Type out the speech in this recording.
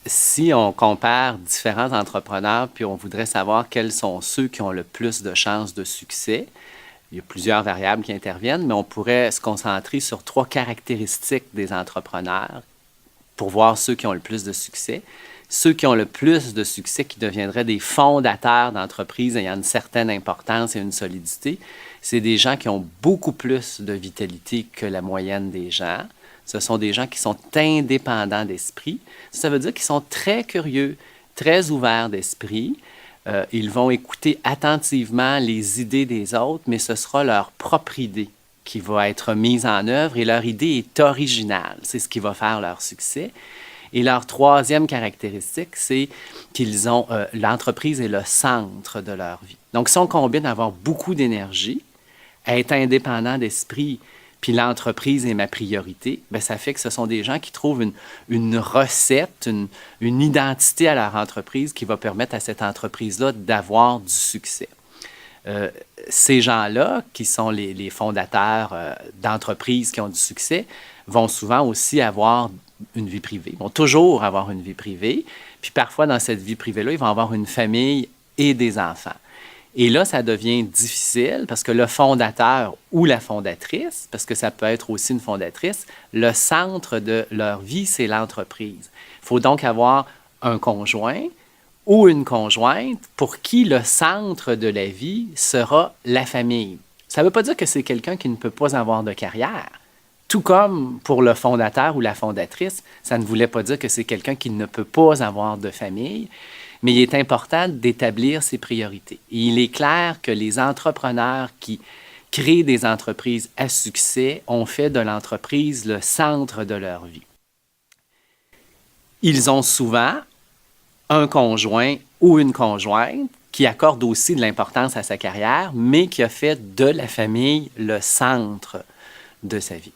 si on compare différents entrepreneurs, puis on voudrait savoir quels sont ceux qui ont le plus de chances de succès, il y a plusieurs variables qui interviennent, mais on pourrait se concentrer sur 3 caractéristiques des entrepreneurs pour voir ceux qui ont le plus de succès. Ceux qui ont le plus de succès, qui deviendraient des fondateurs d'entreprises ayant une certaine importance et une solidité, c'est des gens qui ont beaucoup plus de vitalité que la moyenne des gens. Ce sont des gens qui sont indépendants d'esprit. Ça veut dire qu'ils sont très curieux, très ouverts d'esprit. Ils vont écouter attentivement les idées des autres, mais ce sera leur propre idée qui va être mise en œuvre et leur idée est originale. C'est ce qui va faire leur succès. Et leur troisième caractéristique, c'est qu'ils ont l'entreprise est le centre de leur vie. Donc, si on combine avoir beaucoup d'énergie, être indépendant d'esprit, puis l'entreprise est ma priorité, bien, ça fait que ce sont des gens qui trouvent une recette, une identité à leur entreprise qui va permettre à cette entreprise-là d'avoir du succès. Ces gens-là, qui sont les fondateurs d'entreprises qui ont du succès, vont souvent aussi avoir une vie privée, vont toujours avoir une vie privée, puis parfois dans cette vie privée-là, ils vont avoir une famille et des enfants. Et là, ça devient difficile parce que le fondateur ou la fondatrice, parce que ça peut être aussi une fondatrice, le centre de leur vie, c'est l'entreprise. Il faut donc avoir un conjoint ou une conjointe pour qui le centre de la vie sera la famille. Ça ne veut pas dire que c'est quelqu'un qui ne peut pas avoir de carrière. Tout comme pour le fondateur ou la fondatrice, ça ne voulait pas dire que c'est quelqu'un qui ne peut pas avoir de famille, mais il est important d'établir ses priorités. Et il est clair que les entrepreneurs qui créent des entreprises à succès ont fait de l'entreprise le centre de leur vie. Ils ont souvent un conjoint ou une conjointe qui accorde aussi de l'importance à sa carrière, mais qui a fait de la famille le centre de sa vie.